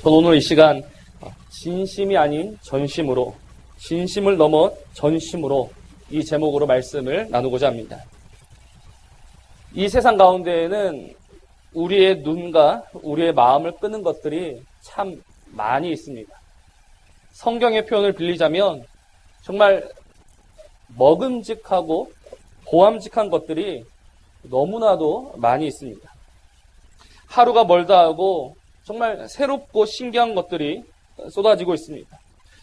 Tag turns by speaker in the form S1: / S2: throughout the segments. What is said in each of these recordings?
S1: 저는 오늘 이 시간 진심이 아닌 전심으로, 진심을 넘어 전심으로 이 제목으로 말씀을 나누고자 합니다. 이 세상 가운데에는 우리의 눈과 우리의 마음을 끄는 것들이 참 많이 있습니다. 성경의 표현을 빌리자면 정말 먹음직하고 보암직한 것들이 너무나도 많이 있습니다. 하루가 멀다 하고 정말 새롭고 신기한 것들이 쏟아지고 있습니다.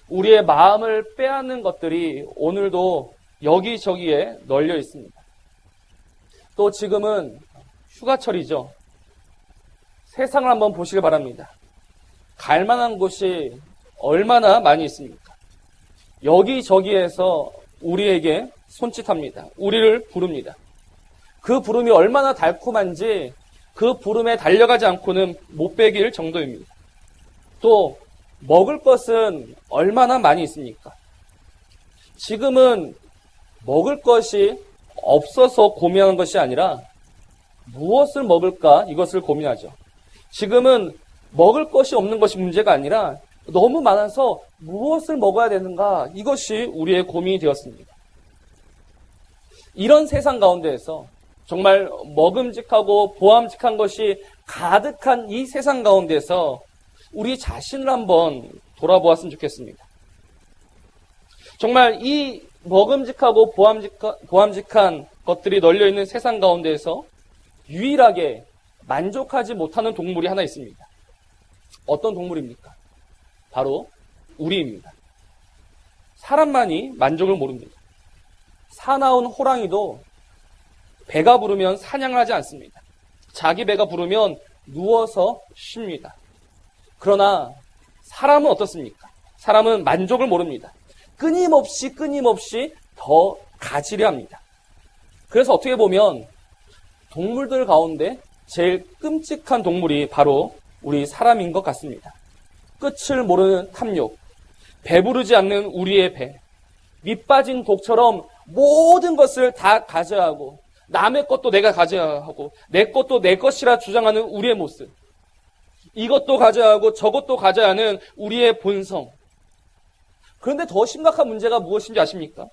S1: 우리의 마음을 빼앗는 것들이 오늘도 여기저기에 널려 있습니다. 또 지금은 휴가철이죠. 세상을 한번 보시길 바랍니다. 갈 만한 곳이 얼마나 많이 있습니까? 여기저기에서 우리에게 손짓합니다. 우리를 부릅니다. 그 부름이 얼마나 달콤한지 그 부름에 달려가지 않고는 못 베길 정도입니다. 또 먹을 것은 얼마나 많이 있습니까? 지금은 먹을 것이 없어서 고민하는 것이 아니라 무엇을 먹을까 이것을 고민하죠. 지금은 먹을 것이 없는 것이 문제가 아니라 너무 많아서 무엇을 먹어야 되는가 이것이 우리의 고민이 되었습니다. 이런 세상 가운데에서 정말 먹음직하고 보암직한 것이 가득한 이 세상 가운데서 우리 자신을 한번 돌아보았으면 좋겠습니다. 정말 이 먹음직하고 보암직한 것들이 널려있는 세상 가운데에서 유일하게 만족하지 못하는 동물이 하나 있습니다. 어떤 동물입니까? 바로 우리입니다. 사람만이 만족을 모릅니다. 사나운 호랑이도 배가 부르면 사냥을 하지 않습니다. 자기 배가 부르면 누워서 쉽니다. 그러나 사람은 어떻습니까? 사람은 만족을 모릅니다. 끊임없이 더 가지려 합니다. 그래서 어떻게 보면 동물들 가운데 제일 끔찍한 동물이 바로 우리 사람인 것 같습니다. 끝을 모르는 탐욕, 배부르지 않는 우리의 배, 밑빠진 독처럼 모든 것을 다 가져야 하고 남의 것도 내가 가져야 하고 내 것도 내 것이라 주장하는 우리의 모습, 이것도 가져야 하고 저것도 가져야 하는 우리의 본성. 그런데 더 심각한 문제가 무엇인지 아십니까?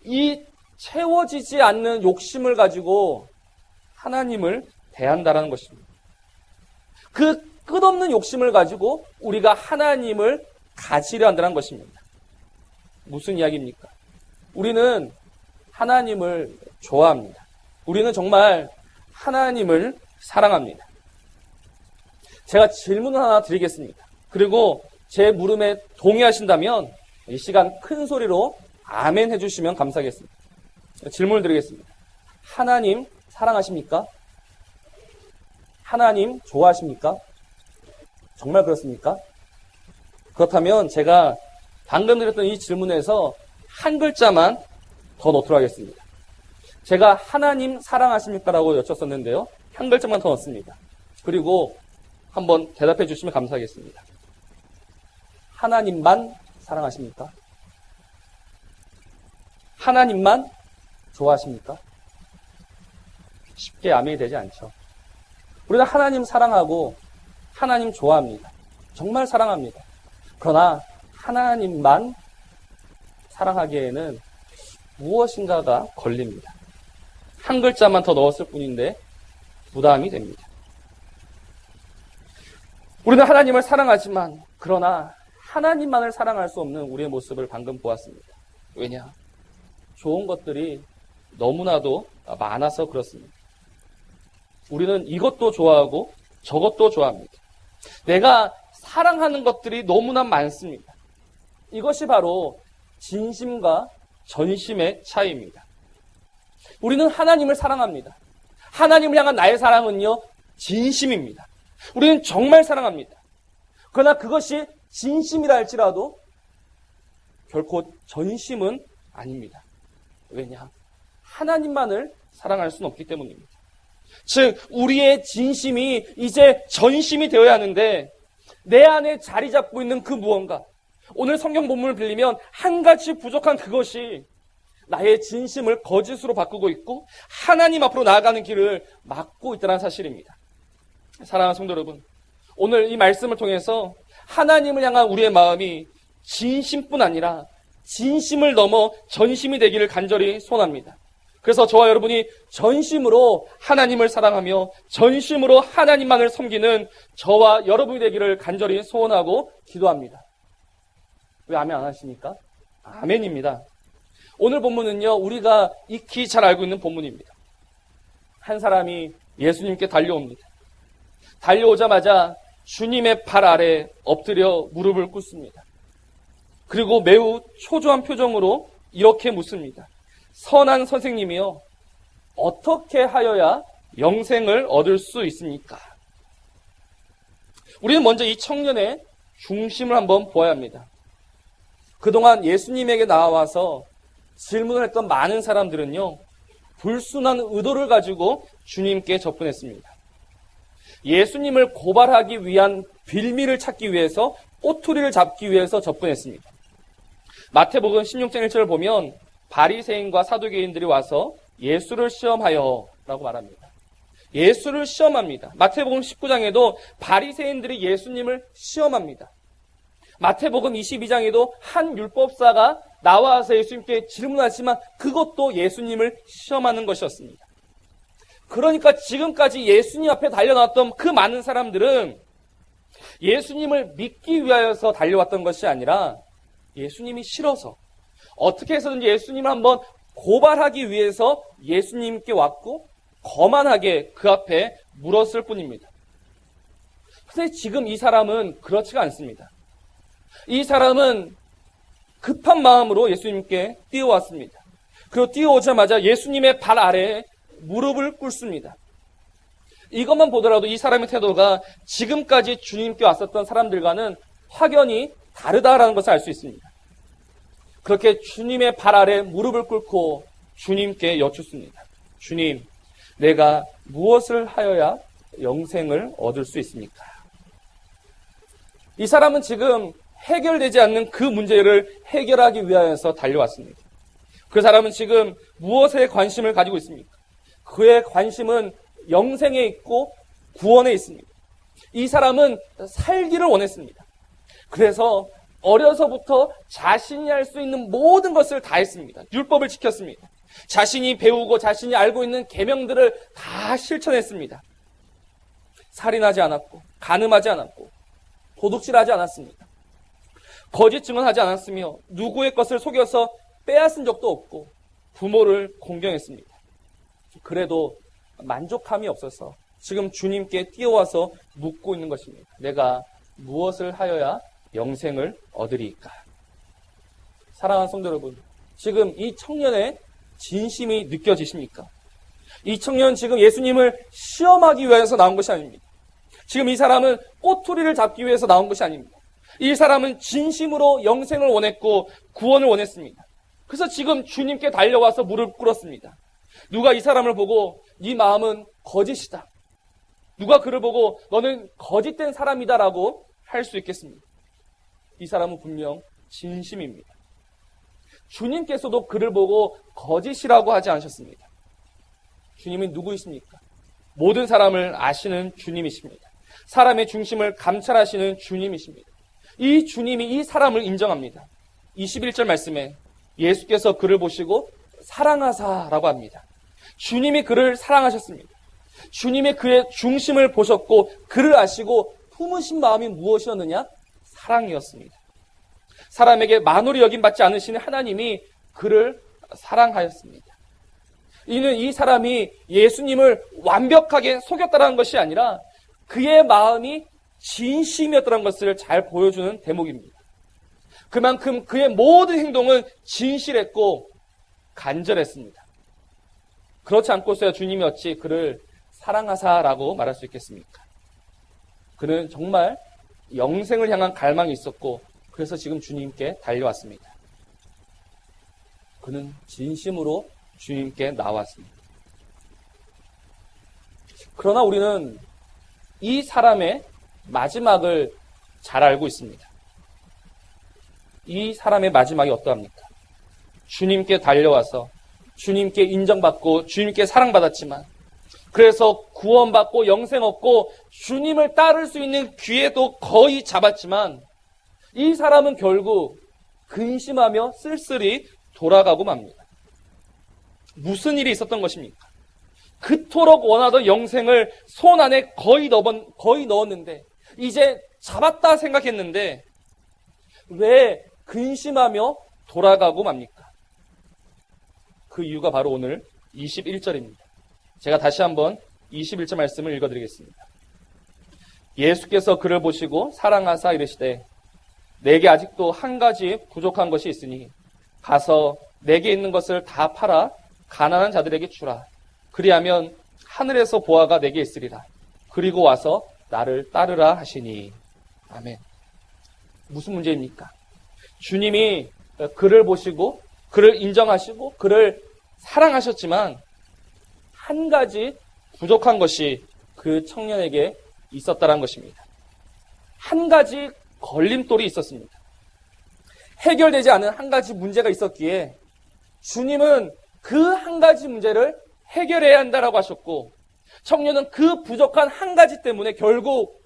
S1: 이 채워지지 않는 욕심을 가지고 하나님을 대한다라는 것입니다. 그 끝없는 욕심을 가지고 우리가 하나님을 가지려 한다는 것입니다. 무슨 이야기입니까? 우리는 하나님을 좋아합니다. 우리는 정말 하나님을 사랑합니다. 제가 질문을 하나 드리겠습니다. 그리고 제 물음에 동의하신다면 이 시간 큰 소리로 아멘 해주시면 감사하겠습니다. 질문을 드리겠습니다. 하나님 사랑하십니까? 하나님 좋아하십니까? 정말 그렇습니까? 그렇다면 제가 방금 드렸던 이 질문에서 한 글자만 더 넣도록 하겠습니다. 제가 하나님 사랑하십니까? 라고 여쭙었는데요. 한 글자만 더 넣습니다. 그리고 한번 대답해 주시면 감사하겠습니다. 하나님만 사랑하십니까? 하나님만 좋아하십니까? 쉽게 아멘이 되지 않죠. 우리는 하나님 사랑하고 하나님 좋아합니다. 정말 사랑합니다. 그러나 하나님만 사랑하기에는 무엇인가가 걸립니다. 한 글자만 더 넣었을 뿐인데 부담이 됩니다. 우리는 하나님을 사랑하지만 그러나 하나님만을 사랑할 수 없는 우리의 모습을 방금 보았습니다. 왜냐? 좋은 것들이 너무나도 많아서 그렇습니다. 우리는 이것도 좋아하고 저것도 좋아합니다. 내가 사랑하는 것들이 너무나 많습니다. 이것이 바로 진심과 전심의 차이입니다. 우리는 하나님을 사랑합니다. 하나님을 향한 나의 사랑은요, 진심입니다. 우리는 정말 사랑합니다. 그러나 그것이 진심이라 할지라도 결코 전심은 아닙니다. 왜냐? 하나님만을 사랑할 수는 없기 때문입니다. 즉 우리의 진심이 이제 전심이 되어야 하는데 내 안에 자리 잡고 있는 그 무언가, 오늘 성경 본문을 빌리면 한 가지 부족한 그것이 나의 진심을 거짓으로 바꾸고 있고 하나님 앞으로 나아가는 길을 막고 있다는 사실입니다. 사랑하는 성도 여러분, 오늘 이 말씀을 통해서 하나님을 향한 우리의 마음이 진심뿐 아니라 진심을 넘어 전심이 되기를 간절히 소원합니다. 그래서 저와 여러분이 전심으로 하나님을 사랑하며 전심으로 하나님만을 섬기는 저와 여러분이 되기를 간절히 소원하고 기도합니다. 왜 아멘 안 하십니까? 아멘입니다. 오늘 본문은요, 우리가 익히 잘 알고 있는 본문입니다. 한 사람이 예수님께 달려옵니다. 달려오자마자 주님의 발 아래 엎드려 무릎을 꿇습니다. 그리고 매우 초조한 표정으로 이렇게 묻습니다. 선한 선생님이여, 어떻게 하여야 영생을 얻을 수 있습니까? 우리는 먼저 이 청년의 중심을 한번 보아야 합니다. 그동안 예수님에게 나와서 질문을 했던 많은 사람들은요, 불순한 의도를 가지고 주님께 접근했습니다. 예수님을 고발하기 위한 빌미를 찾기 위해서, 꼬투리를 잡기 위해서 접근했습니다. 마태복음 16장 1절을 보면 바리새인과 사두개인들이 와서 예수를 시험하여 라고 말합니다. 예수를 시험합니다. 마태복음 19장에도 바리새인들이 예수님을 시험합니다. 마태복음 22장에도 한 율법사가 나와서 예수님께 질문하지만 그것도 예수님을 시험하는 것이었습니다. 그러니까 지금까지 예수님 앞에 달려나왔던 그 많은 사람들은 예수님을 믿기 위하여서 달려왔던 것이 아니라 예수님이 싫어서 어떻게 해서든지 예수님을 한번 고발하기 위해서 예수님께 왔고 거만하게 그 앞에 물었을 뿐입니다. 그런데 지금 이 사람은 그렇지가 않습니다. 이 사람은 급한 마음으로 예수님께 뛰어왔습니다. 그리고 뛰어오자마자 예수님의 발 아래에 무릎을 꿇습니다. 이것만 보더라도 이 사람의 태도가 지금까지 주님께 왔었던 사람들과는 확연히 다르다라는 것을 알 수 있습니다. 그렇게 주님의 발 아래 무릎을 꿇고 주님께 여쭙습니다. 주님, 내가 무엇을 하여야 영생을 얻을 수 있습니까? 이 사람은 지금 해결되지 않는 그 문제를 해결하기 위하여서 달려왔습니다. 그 사람은 지금 무엇에 관심을 가지고 있습니까? 그의 관심은 영생에 있고 구원에 있습니다. 이 사람은 살기를 원했습니다. 그래서 어려서부터 자신이 할 수 있는 모든 것을 다 했습니다. 율법을 지켰습니다. 자신이 배우고 자신이 알고 있는 계명들을 다 실천했습니다. 살인하지 않았고, 간음하지 않았고, 도둑질하지 않았습니다. 거짓 증언하지 않았으며 누구의 것을 속여서 빼앗은 적도 없고 부모를 공경했습니다. 그래도 만족함이 없어서 지금 주님께 뛰어와서 묻고 있는 것입니다. 내가 무엇을 하여야 영생을 얻으리까? 사랑하는 성도 여러분, 지금 이 청년의 진심이 느껴지십니까? 이 청년은 지금 예수님을 시험하기 위해서 나온 것이 아닙니다. 지금 이 사람은 꼬투리를 잡기 위해서 나온 것이 아닙니다. 이 사람은 진심으로 영생을 원했고 구원을 원했습니다. 그래서 지금 주님께 달려와서 무릎 꿇었습니다. 누가 이 사람을 보고 네 마음은 거짓이다, 누가 그를 보고 너는 거짓된 사람이다라고 할 수 있겠습니다. 이 사람은 분명 진심입니다. 주님께서도 그를 보고 거짓이라고 하지 않으셨습니다. 주님은 누구이십니까? 모든 사람을 아시는 주님이십니다. 사람의 중심을 감찰하시는 주님이십니다. 이 주님이 이 사람을 인정합니다. 21절 말씀에 예수께서 그를 보시고 사랑하사라고 합니다. 주님이 그를 사랑하셨습니다. 주님이 그의 중심을 보셨고 그를 아시고 품으신 마음이 무엇이었느냐? 사랑이었습니다. 사람에게 만홀히 여김받지 않으시는 하나님이 그를 사랑하였습니다. 이는 이 사람이 예수님을 완벽하게 속였다는 것이 아니라 그의 마음이 진심이었다는 것을 잘 보여주는 대목입니다. 그만큼 그의 모든 행동은 진실했고 간절했습니다. 그렇지 않고서야 주님이 어찌 그를 사랑하사라고 말할 수 있겠습니까? 그는 정말 영생을 향한 갈망이 있었고 그래서 지금 주님께 달려왔습니다. 그는 진심으로 주님께 나왔습니다. 그러나 우리는 이 사람의 마지막을 잘 알고 있습니다. 이 사람의 마지막이 어떠합니까? 주님께 달려와서 주님께 인정받고 주님께 사랑받았지만 그래서 구원받고 영생 얻고 주님을 따를 수 있는 기회도 거의 잡았지만 이 사람은 결국 근심하며 쓸쓸히 돌아가고 맙니다. 무슨 일이 있었던 것입니까? 그토록 원하던 영생을 손 안에 거의 넣었는데 이제 잡았다 생각했는데 왜 근심하며 돌아가고 맙니까? 그 이유가 바로 오늘 21절입니다. 제가 다시 한번 21절 말씀을 읽어드리겠습니다. 예수께서 그를 보시고 사랑하사 이르시되 내게 아직도 한 가지 부족한 것이 있으니 가서 내게 있는 것을 다 팔아 가난한 자들에게 주라. 그리하면 하늘에서 보화가 내게 있으리라. 그리고 와서 나를 따르라 하시니. 아멘. 무슨 문제입니까? 주님이 그를 보시고 그를 인정하시고 그를 사랑하셨지만 한 가지 부족한 것이 그 청년에게 있었다는 것입니다. 한 가지 걸림돌이 있었습니다. 해결되지 않은 한 가지 문제가 있었기에 주님은 그 한 가지 문제를 해결해야 한다라고 하셨고 청년은 그 부족한 한 가지 때문에 결국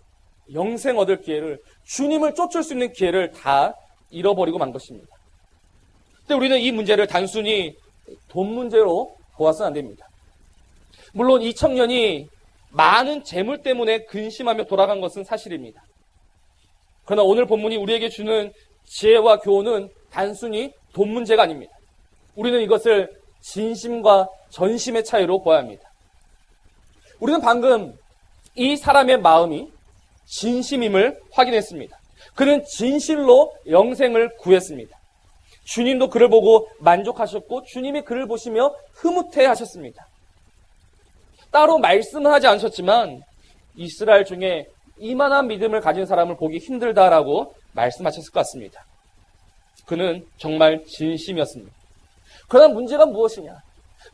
S1: 영생 얻을 기회를 주님을 쫓을 수 있는 기회를 다 잃어버리고 만 것입니다. 근데 우리는 이 문제를 단순히 돈 문제로 보아서는 안 됩니다. 물론 이 청년이 많은 재물 때문에 근심하며 돌아간 것은 사실입니다. 그러나 오늘 본문이 우리에게 주는 지혜와 교훈은 단순히 돈 문제가 아닙니다. 우리는 이것을 진심과 전심의 차이로 보아야 합니다. 우리는 방금 이 사람의 마음이 진심임을 확인했습니다. 그는 진실로 영생을 구했습니다. 주님도 그를 보고 만족하셨고 주님이 그를 보시며 흐뭇해 하셨습니다. 따로 말씀은 하지 않으셨지만 이스라엘 중에 이만한 믿음을 가진 사람을 보기 힘들다라고 말씀하셨을 것 같습니다. 그는 정말 진심이었습니다. 그러나 문제가 무엇이냐?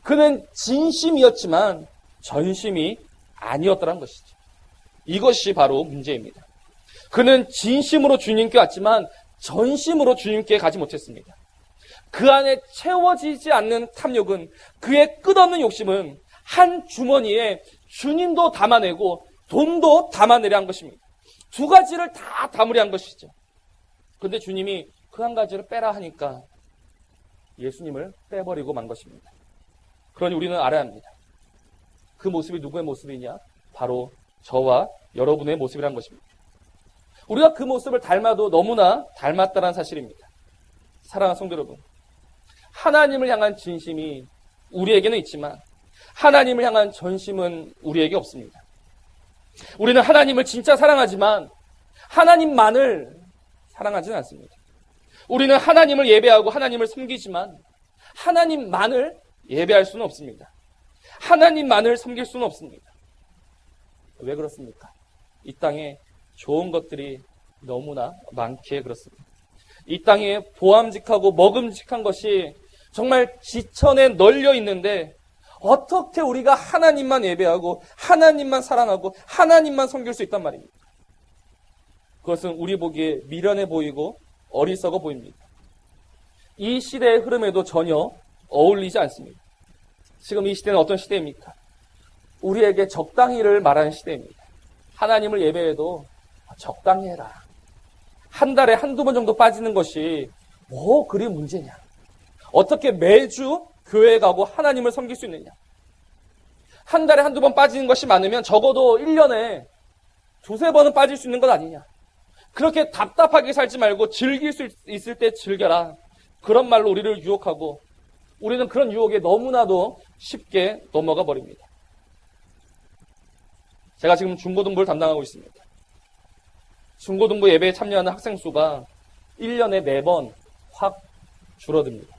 S1: 그는 진심이었지만 전심이 아니었다는 것이죠. 이것이 바로 문제입니다. 그는 진심으로 주님께 왔지만 전심으로 주님께 가지 못했습니다. 그 안에 채워지지 않는 탐욕은, 그의 끝없는 욕심은 한 주머니에 주님도 담아내고 돈도 담아내려 한 것입니다. 두 가지를 다 담으려 한 것이죠. 그런데 주님이 그 한 가지를 빼라 하니까 예수님을 빼버리고 만 것입니다. 그러니 우리는 알아야 합니다. 그 모습이 누구의 모습이냐? 바로 저와 여러분의 모습이라는 것입니다. 우리가 그 모습을 닮아도 너무나 닮았다는 사실입니다. 사랑하는 성도 여러분, 하나님을 향한 진심이 우리에게는 있지만 하나님을 향한 전심은 우리에게 없습니다. 우리는 하나님을 진짜 사랑하지만 하나님만을 사랑하지는 않습니다. 우리는 하나님을 예배하고 하나님을 섬기지만 하나님만을 예배할 수는 없습니다. 하나님만을 섬길 수는 없습니다. 왜 그렇습니까? 이 땅에 좋은 것들이 너무나 많기에 그렇습니다. 이 땅에 보암직하고 먹음직한 것이 정말 지천에 널려 있는데 어떻게 우리가 하나님만 예배하고 하나님만 사랑하고 하나님만 섬길 수 있단 말입니까? 그것은 우리 보기에 미련해 보이고 어리석어 보입니다. 이 시대의 흐름에도 전혀 어울리지 않습니다. 지금 이 시대는 어떤 시대입니까? 우리에게 적당히를 말하는 시대입니다. 하나님을 예배해도 적당히 해라. 한 달에 한두 번 정도 빠지는 것이 뭐 그리 문제냐. 어떻게 매주 교회에 가고 하나님을 섬길 수 있느냐. 한 달에 한두 번 빠지는 것이 많으면 적어도 1년에 두세 번은 빠질 수 있는 것 아니냐. 그렇게 답답하게 살지 말고 즐길 수 있을 때 즐겨라. 그런 말로 우리를 유혹하고 우리는 그런 유혹에 너무나도 쉽게 넘어가 버립니다. 제가 지금 중고등부를 담당하고 있습니다. 중고등부 예배에 참여하는 학생 수가 1년에 4번 확 줄어듭니다.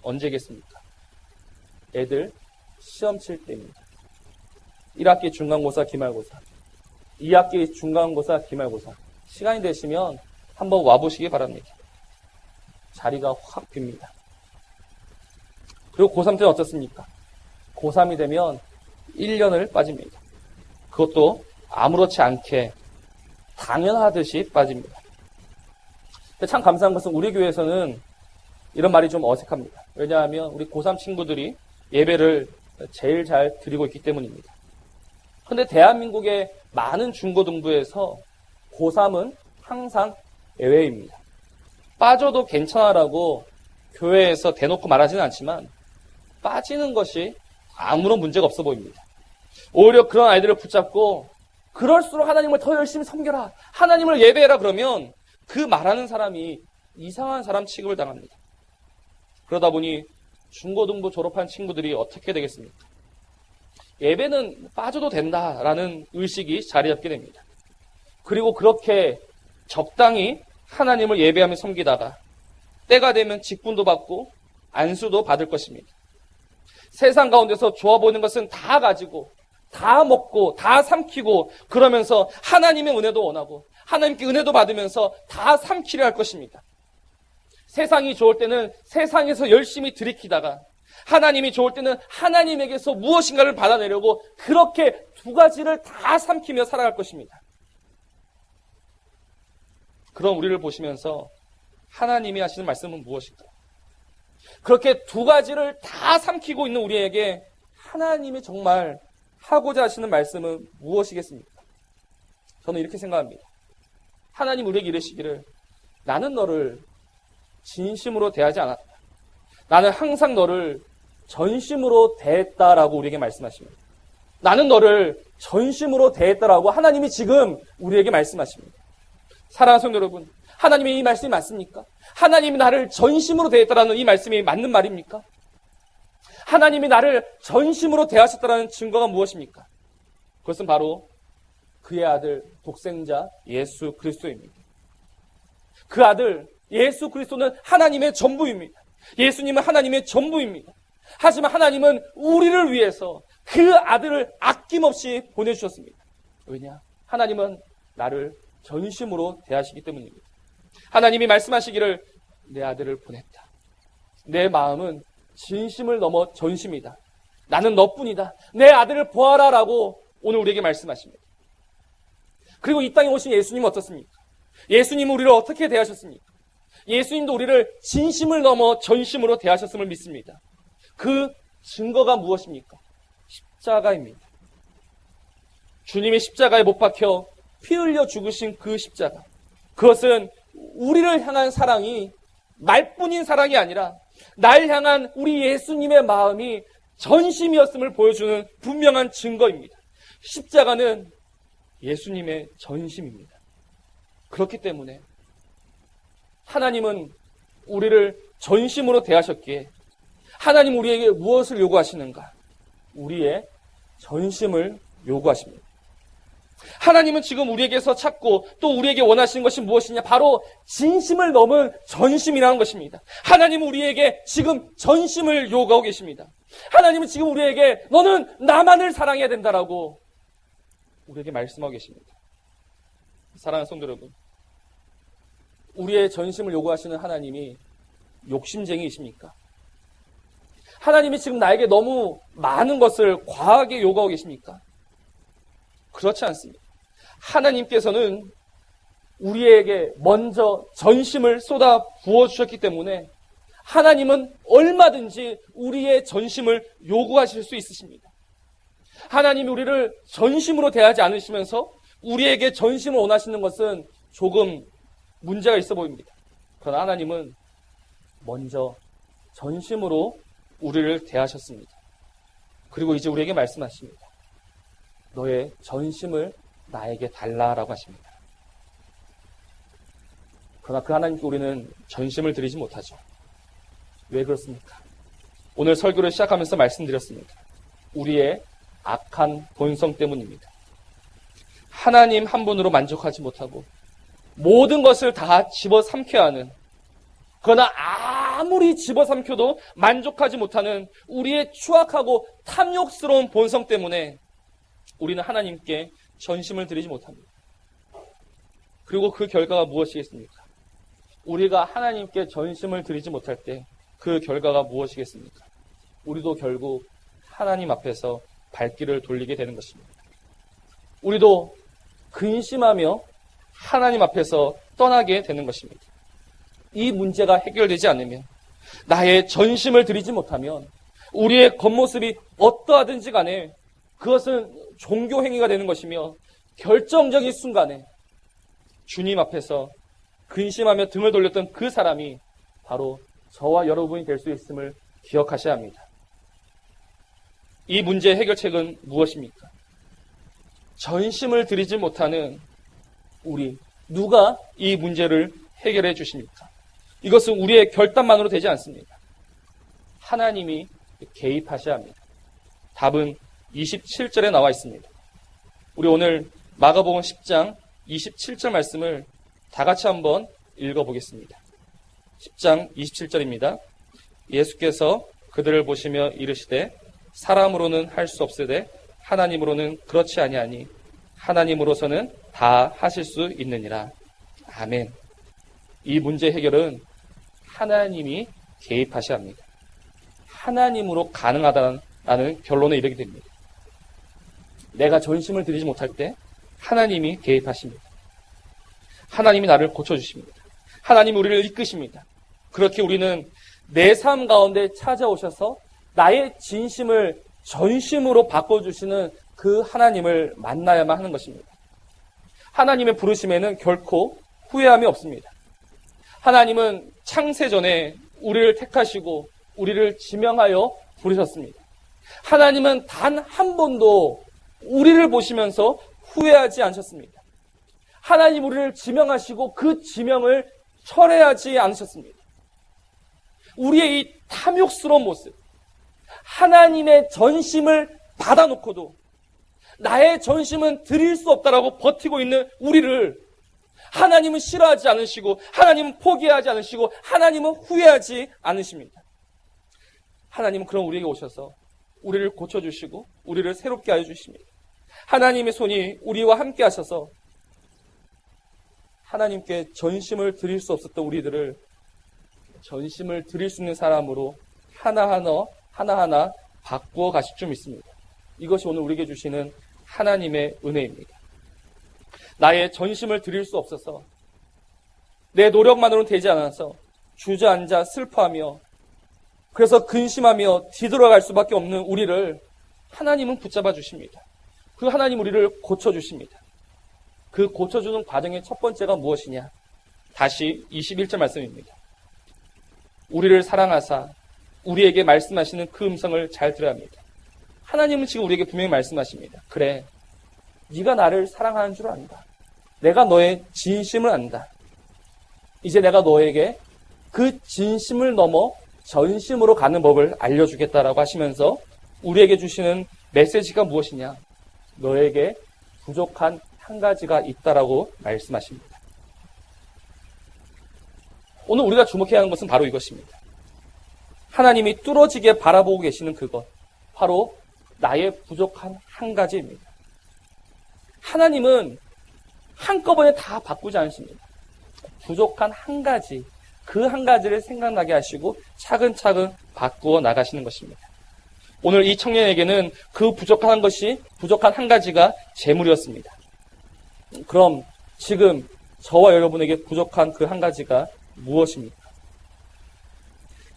S1: 언제겠습니까? 애들 시험 칠 때입니다. 1학기 중간고사, 기말고사, 2학기 중간고사, 기말고사. 시간이 되시면 한번 와보시기 바랍니다. 자리가 확 빕니다. 그리고 고3 때는 어떻습니까? 고3이 되면 1년을 빠집니다. 그것도 아무렇지 않게 당연하듯이 빠집니다. 근데 참 감사한 것은 우리 교회에서는 이런 말이 좀 어색합니다. 왜냐하면 우리 고3 친구들이 예배를 제일 잘 드리고 있기 때문입니다. 근데 대한민국의 많은 중고등부에서 고3은 항상 예외입니다. 빠져도 괜찮아라고 교회에서 대놓고 말하지는 않지만 빠지는 것이 아무런 문제가 없어 보입니다. 오히려 그런 아이들을 붙잡고 그럴수록 하나님을 더 열심히 섬겨라, 하나님을 예배해라 그러면 그 말하는 사람이 이상한 사람 취급을 당합니다. 그러다 보니 중고등부 졸업한 친구들이 어떻게 되겠습니까? 예배는 빠져도 된다라는 의식이 자리 잡게 됩니다. 그리고 그렇게 적당히 하나님을 예배하며 섬기다가 때가 되면 직분도 받고 안수도 받을 것입니다. 세상 가운데서 좋아 보이는 것은 다 가지고 다 먹고 다 삼키고 그러면서 하나님의 은혜도 원하고 하나님께 은혜도 받으면서 다 삼키려 할 것입니다. 세상이 좋을 때는 세상에서 열심히 들이키다가 하나님이 좋을 때는 하나님에게서 무엇인가를 받아내려고 그렇게 두 가지를 다 삼키며 살아갈 것입니다. 그런 우리를 보시면서 하나님이 하시는 말씀은 무엇일까? 그렇게 두 가지를 다 삼키고 있는 우리에게 하나님이 정말 하고자 하시는 말씀은 무엇이겠습니까? 저는 이렇게 생각합니다. 하나님 우리에게 이르시기를 나는 너를 진심으로 대하지 않았다. 나는 항상 너를 전심으로 대했다라고 우리에게 말씀하십니다. 나는 너를 전심으로 대했다라고 하나님이 지금 우리에게 말씀하십니다. 사랑하는 성도 여러분, 하나님의 이 말씀이 맞습니까? 하나님이 나를 전심으로 대했다라는 이 말씀이 맞는 말입니까? 하나님이 나를 전심으로 대하셨다라는 증거가 무엇입니까? 그것은 바로 그의 아들 독생자 예수 그리스도입니다. 그 아들 예수 그리스도는 하나님의 전부입니다. 예수님은 하나님의 전부입니다. 하지만 하나님은 우리를 위해서 그 아들을 아낌없이 보내주셨습니다. 왜냐? 하나님은 나를 전심으로 대하시기 때문입니다. 하나님이 말씀하시기를 내 아들을 보냈다. 내 마음은 진심을 넘어 전심이다. 나는 너뿐이다. 내 아들을 보아라 라고 오늘 우리에게 말씀하십니다. 그리고 이 땅에 오신 예수님은 어떻습니까? 예수님은 우리를 어떻게 대하셨습니까? 예수님도 우리를 진심을 넘어 전심으로 대하셨음을 믿습니다. 그 증거가 무엇입니까? 십자가입니다. 주님이 십자가에 못 박혀 피 흘려 죽으신 그 십자가. 그것은 우리를 향한 사랑이 말뿐인 사랑이 아니라 날 향한 우리 예수님의 마음이 전심이었음을 보여주는 분명한 증거입니다. 십자가는 예수님의 전심입니다. 그렇기 때문에 하나님은 우리를 전심으로 대하셨기에 하나님 우리에게 무엇을 요구하시는가? 우리의 전심을 요구하십니다. 하나님은 지금 우리에게서 찾고 또 우리에게 원하시는 것이 무엇이냐? 바로 진심을 넘은 전심이라는 것입니다. 하나님은 우리에게 지금 전심을 요구하고 계십니다. 하나님은 지금 우리에게 너는 나만을 사랑해야 된다라고 우리에게 말씀하고 계십니다. 사랑하는 성도 여러분, 우리의 전심을 요구하시는 하나님이 욕심쟁이이십니까? 하나님이 지금 나에게 너무 많은 것을 과하게 요구하고 계십니까? 그렇지 않습니다. 하나님께서는 우리에게 먼저 전심을 쏟아 부어주셨기 때문에 하나님은 얼마든지 우리의 전심을 요구하실 수 있으십니다. 하나님이 우리를 전심으로 대하지 않으시면서 우리에게 전심을 원하시는 것은 조금 문제가 있어 보입니다. 그러나 하나님은 먼저 전심으로 우리를 대하셨습니다. 그리고 이제 우리에게 말씀하십니다. 너의 전심을 나에게 달라라고 하십니다. 그러나 그 하나님께 우리는 전심을 드리지 못하죠. 왜 그렇습니까? 오늘 설교를 시작하면서 말씀드렸습니다. 우리의 악한 본성 때문입니다. 하나님 한 분으로 만족하지 못하고 모든 것을 다 집어삼켜야 하는, 그러나 아무리 집어삼켜도 만족하지 못하는 우리의 추악하고 탐욕스러운 본성 때문에 우리는 하나님께 전심을 드리지 못합니다. 그리고 그 결과가 무엇이겠습니까? 우리가 하나님께 전심을 드리지 못할 때 그 결과가 무엇이겠습니까? 우리도 결국 하나님 앞에서 발길을 돌리게 되는 것입니다. 우리도 근심하며 하나님 앞에서 떠나게 되는 것입니다. 이 문제가 해결되지 않으면, 나의 전심을 드리지 못하면 우리의 겉모습이 어떠하든지 간에 그것은 종교 행위가 되는 것이며 결정적인 순간에 주님 앞에서 근심하며 등을 돌렸던 그 사람이 바로 저와 여러분이 될 수 있음을 기억하셔야 합니다. 이 문제의 해결책은 무엇입니까? 전심을 드리지 못하는 우리, 누가 이 문제를 해결해 주십니까? 이것은 우리의 결단만으로 되지 않습니다. 하나님이 개입하셔야 합니다. 답은 27절에 나와 있습니다. 우리 오늘 마가복음 10장 27절 말씀을 다 같이 한번 읽어보겠습니다. 10장 27절입니다. 예수께서 그들을 보시며 이르시되 사람으로는 할 수 없으되 하나님으로는 그렇지 아니하니 하나님으로서는 다 하실 수 있느니라. 아멘. 이 문제 해결은 하나님이 개입하셔야 합니다. 하나님으로 가능하다는 결론에 이르게 됩니다. 내가 전심을 드리지 못할 때 하나님이 개입하십니다. 하나님이 나를 고쳐주십니다. 하나님이 우리를 이끄십니다. 그렇게 우리는 내 삶 가운데 찾아오셔서 나의 진심을 전심으로 바꿔주시는 그 하나님을 만나야만 하는 것입니다. 하나님의 부르심에는 결코 후회함이 없습니다. 하나님은 창세전에 우리를 택하시고 우리를 지명하여 부르셨습니다. 하나님은 단 한 번도 우리를 보시면서 후회하지 않으셨습니다. 하나님 우리를 지명하시고 그 지명을 철회하지 않으셨습니다. 우리의 이 탐욕스러운 모습, 하나님의 전심을 받아놓고도 나의 전심은 드릴 수 없다라고 버티고 있는 우리를 하나님은 싫어하지 않으시고 하나님은 포기하지 않으시고 하나님은 후회하지 않으십니다. 하나님은 그런 우리에게 오셔서 우리를 고쳐주시고 우리를 새롭게 하여 주십니다. 하나님의 손이 우리와 함께 하셔서 하나님께 전심을 드릴 수 없었던 우리들을 전심을 드릴 수 있는 사람으로 하나하나 바꾸어 가실 줄 믿습니다. 이것이 오늘 우리에게 주시는 하나님의 은혜입니다. 나의 전심을 드릴 수 없어서 내 노력만으로는 되지 않아서 주저앉아 슬퍼하며 그래서 근심하며 뒤돌아갈 수밖에 없는 우리를 하나님은 붙잡아 주십니다. 그 하나님 우리를 고쳐주십니다. 그 고쳐주는 과정의 첫 번째가 무엇이냐? 다시 21절 말씀입니다. 우리를 사랑하사 우리에게 말씀하시는 그 음성을 잘 들어야 합니다. 하나님은 지금 우리에게 분명히 말씀하십니다. 그래, 네가 나를 사랑하는 줄 안다. 내가 너의 진심을 안다. 이제 내가 너에게 그 진심을 넘어 전심으로 가는 법을 알려주겠다라고 하시면서 우리에게 주시는 메시지가 무엇이냐? 너에게 부족한 한 가지가 있다라고 말씀하십니다. 오늘 우리가 주목해야 하는 것은 바로 이것입니다. 하나님이 뚫어지게 바라보고 계시는 그것, 바로 나의 부족한 한 가지입니다. 하나님은 한꺼번에 다 바꾸지 않으십니다. 부족한 한 가지, 그 한 가지를 생각나게 하시고 차근차근 바꾸어 나가시는 것입니다. 오늘 이 청년에게는 그 부족한 한 가지가 재물이었습니다. 그럼 지금 저와 여러분에게 부족한 그 한 가지가 무엇입니까?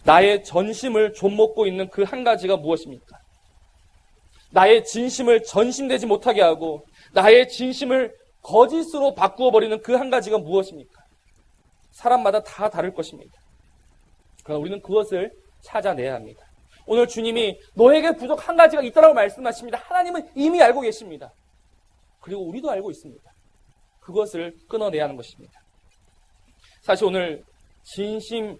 S1: 나의 전심을 좀먹고 있는 그 한 가지가 무엇입니까? 나의 진심을 전심되지 못하게 하고 나의 진심을 거짓으로 바꾸어 버리는 그 한 가지가 무엇입니까? 사람마다 다 다를 것입니다. 그러나 우리는 그것을 찾아내야 합니다. 오늘 주님이 너에게 부족 한 가지가 있다고 말씀하십니다. 하나님은 이미 알고 계십니다. 그리고 우리도 알고 있습니다. 그것을 끊어내야 하는 것입니다. 사실 오늘 진심이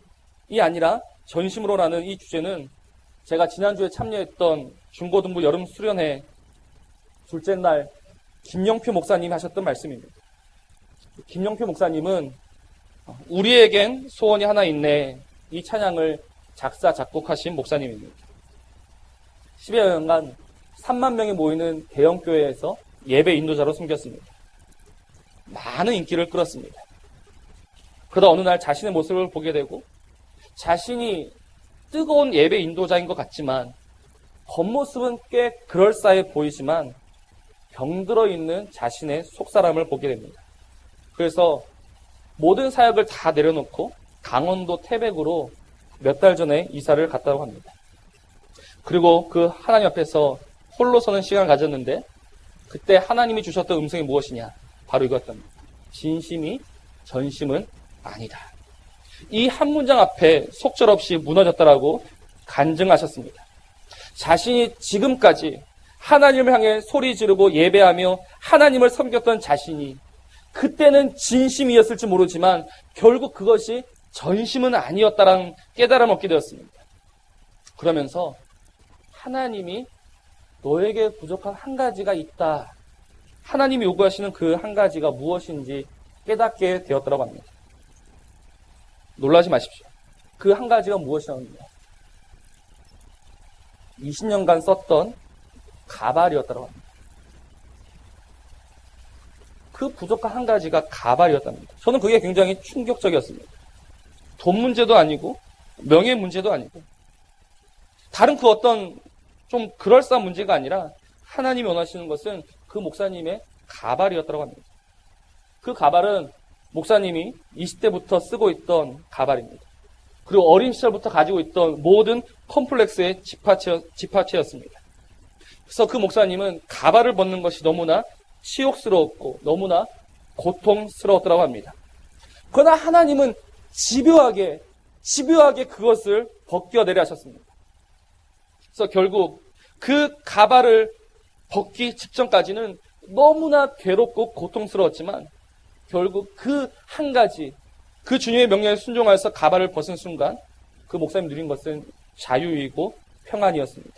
S1: 아니라 전심으로라는 이 주제는 제가 지난주에 참여했던 중고등부 여름 수련회 둘째 날 김영표 목사님이 하셨던 말씀입니다. 김영표 목사님은 우리에겐 소원이 하나 있네, 이 찬양을 작사 작곡하신 목사님입니다. 10여 년간 3만 명이 모이는 대형교회에서 예배 인도자로 섬겼습니다. 많은 인기를 끌었습니다. 그러다 어느 날 자신의 모습을 보게 되고 자신이 뜨거운 예배 인도자인 것 같지만 겉모습은 꽤 그럴싸해 보이지만 병들어 있는 자신의 속사람을 보게 됩니다. 그래서 모든 사역을 다 내려놓고 강원도 태백으로 몇 달 전에 이사를 갔다고 합니다. 그리고 그 하나님 앞에서 홀로 서는 시간을 가졌는데 그때 하나님이 주셨던 음성이 무엇이냐? 바로 이거였답니다. 진심이 전심은 아니다. 이 한 문장 앞에 속절없이 무너졌다라고 간증하셨습니다. 자신이 지금까지 하나님을 향해 소리 지르고 예배하며 하나님을 섬겼던 자신이 그때는 진심이었을지 모르지만 결국 그것이 전심은 아니었다라는 깨달음을 얻게 되었습니다. 그러면서 하나님이 너에게 부족한 한 가지가 있다. 하나님이 요구하시는 그 한 가지가 무엇인지 깨닫게 되었다고 합니다. 놀라지 마십시오. 그 한 가지가 무엇이냐면요. 20년간 썼던 가발이었다고 합니다. 그 부족한 한 가지가 가발이었답니다. 저는 그게 굉장히 충격적이었습니다. 돈 문제도 아니고 명예 문제도 아니고 다른 그 어떤 좀 그럴싸한 문제가 아니라 하나님이 원하시는 것은 그 목사님의 가발이었다고 합니다. 그 가발은 목사님이 20대부터 쓰고 있던 가발입니다. 그리고 어린 시절부터 가지고 있던 모든 컴플렉스의 집합체였습니다. 그래서 그 목사님은 가발을 벗는 것이 너무나 치욕스러웠고 너무나 고통스러웠다고 합니다. 그러나 하나님은 집요하게 그것을 벗겨내려 하셨습니다. 그래서 결국 그 가발을 벗기 직전까지는 너무나 괴롭고 고통스러웠지만 결국 그 한 가지, 그 주님의 명령에 순종하여서 가발을 벗은 순간 그 목사님이 누린 것은 자유이고 평안이었습니다.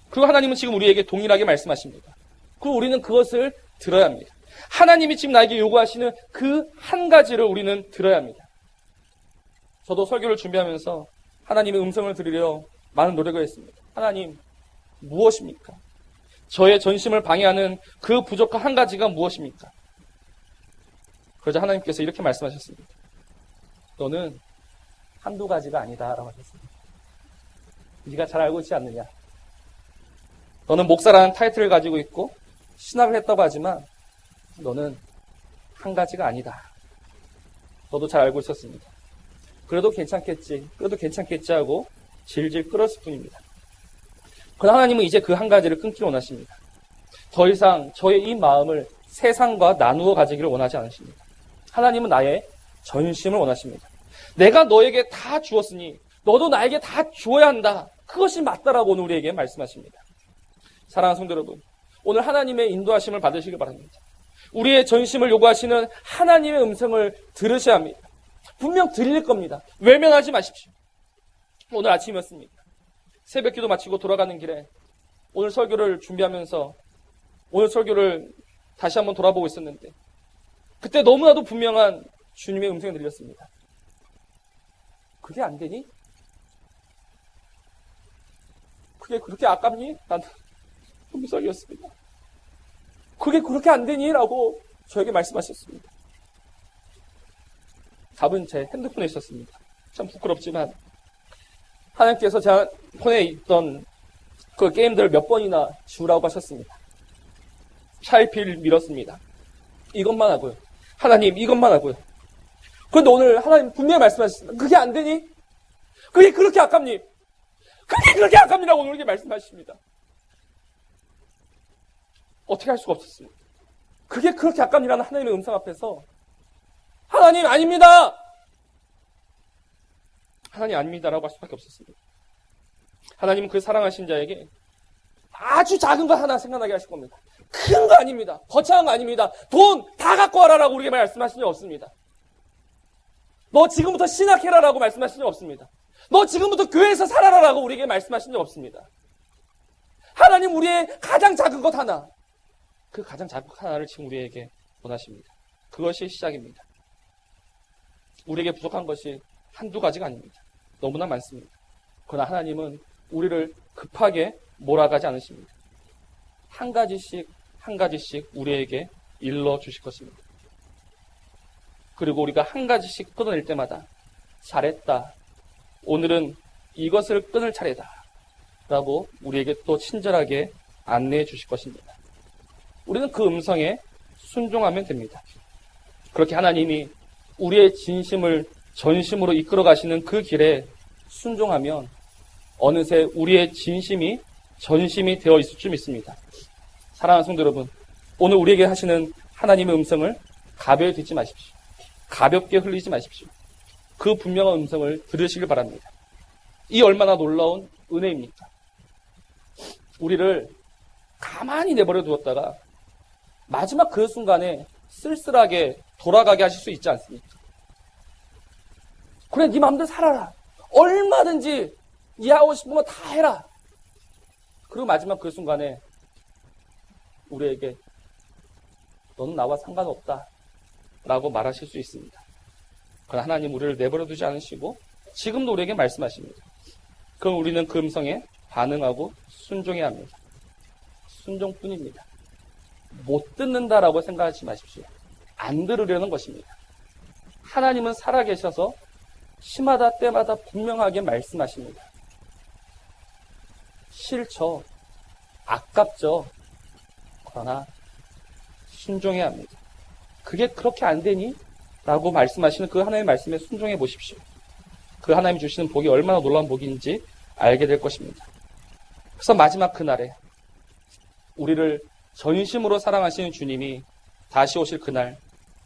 S1: 그리고 하나님은 지금 우리에게 동일하게 말씀하십니다. 그리고 우리는 그것을 들어야 합니다. 하나님이 지금 나에게 요구하시는 그 한 가지를 우리는 들어야 합니다. 저도 설교를 준비하면서 하나님의 음성을 들으려 많은 노력을 했습니다. 하나님, 무엇입니까? 저의 전심을 방해하는 그 부족한 한 가지가 무엇입니까? 그러자 하나님께서 이렇게 말씀하셨습니다. 너는 한두 가지가 아니다 라고 하셨습니다. 네가 잘 알고 있지 않느냐? 너는 목사라는 타이틀을 가지고 있고 신학을 했다고 하지만 너는 한 가지가 아니다. 너도 잘 알고 있었습니다. 그래도 괜찮겠지 하고 질질 끌었을 뿐입니다. 그러나 하나님은 이제 그 한 가지를 끊기를 원하십니다. 더 이상 저의 이 마음을 세상과 나누어 가지기를 원하지 않으십니다. 하나님은 나의 전심을 원하십니다. 내가 너에게 다 주었으니 너도 나에게 다 주어야 한다. 그것이 맞다라고 오늘 우리에게 말씀하십니다. 사랑하는 성도 여러분, 오늘 하나님의 인도하심을 받으시길 바랍니다. 우리의 전심을 요구하시는 하나님의 음성을 들으셔야 합니다. 분명 들릴 겁니다. 외면하지 마십시오. 오늘 아침이었습니다. 새벽기도 마치고 돌아가는 길에 오늘 설교를 준비하면서 오늘 설교를 다시 한번 돌아보고 있었는데 그때 너무나도 분명한 주님의 음성이 들렸습니다. 그게 안 되니? 그게 그렇게 아깝니? 나는 음성이었습니다. 그게 그렇게 안 되니? 라고 저에게 말씀하셨습니다. 답은 제 핸드폰에 있었습니다. 참 부끄럽지만 하나님께서 제 폰에 있던 그 게임들을 몇 번이나 지우라고 하셨습니다. 차일피일 밀었습니다. 이것만 하고요. 하나님 이것만 하고요. 그런데 오늘 하나님 분명히 말씀하셨습니다. 그게 안 되니? 그게 그렇게 아깝니? 그게 그렇게 아깝니라고 오늘 이렇게 말씀하십니다. 어떻게 할 수가 없었습니다. 그게 그렇게 아깝니라는 하나님의 음성 앞에서 하나님 아닙니다. 하나님 아닙니다라고 할 수밖에 없었습니다. 하나님은 그 사랑하신 자에게 아주 작은 거 하나 생각나게 하실 겁니다. 큰 거 아닙니다. 거창한 거 아닙니다. 돈 다 갖고 와라라고 우리에게 말씀하신 적 없습니다. 너 지금부터 신학해라라고 말씀하신 적 없습니다. 너 지금부터 교회에서 살아라라고 우리에게 말씀하신 적 없습니다. 하나님 우리의 가장 작은 것 하나, 그 가장 작은 것 하나를 지금 우리에게 원하십니다. 그것이 시작입니다. 우리에게 부족한 것이 한두 가지가 아닙니다. 너무나 많습니다. 그러나 하나님은 우리를 급하게 몰아가지 않으십니다. 한 가지씩 우리에게 일러 주실 것입니다. 그리고 우리가 한 가지씩 끊어낼 때마다 잘했다. 오늘은 이것을 끊을 차례다. 라고 우리에게 또 친절하게 안내해 주실 것입니다. 우리는 그 음성에 순종하면 됩니다. 그렇게 하나님이 우리의 진심을 전심으로 이끌어 가시는 그 길에 순종하면 어느새 우리의 진심이 전심이 되어 있을 줄 믿습니다. 사랑하는 성도 여러분, 오늘 우리에게 하시는 하나님의 음성을 가벼이 듣지 마십시오. 가볍게 흘리지 마십시오. 그 분명한 음성을 들으시길 바랍니다. 이 얼마나 놀라운 은혜입니까? 우리를 가만히 내버려 두었다가 마지막 그 순간에 쓸쓸하게 돌아가게 하실 수 있지 않습니까? 그래, 네 마음대로 살아라. 얼마든지 네 하고 싶은 거 다 해라. 그리고 마지막 그 순간에 우리에게 너는 나와 상관없다 라고 말하실 수 있습니다. 그러나 하나님 우리를 내버려 두지 않으시고 지금도 우리에게 말씀하십니다. 그럼 우리는 그 음성에 반응하고 순종해야 합니다. 순종뿐입니다. 못 듣는다라고 생각하지 마십시오. 안 들으려는 것입니다. 하나님은 살아계셔서 시마다 때마다 분명하게 말씀하십니다. 싫죠. 아깝죠. 그러나 순종해야 합니다. 그게 그렇게 안 되니? 라고 말씀하시는 그 하나님의 말씀에 순종해 보십시오. 그 하나님이 주시는 복이 얼마나 놀라운 복인지 알게 될 것입니다. 그래서 마지막 그날에 우리를 전심으로 사랑하시는 주님이 다시 오실 그날,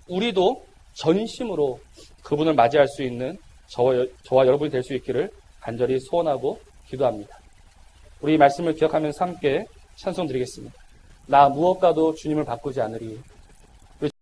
S1: 우리도 전심으로 그분을 맞이할 수 있는 저와 여러분이 될 수 있기를 간절히 소원하고 기도합니다. 우리 이 말씀을 기억하면서 함께 찬송 드리겠습니다. 나 무엇과도 주님을 바꾸지 않으리.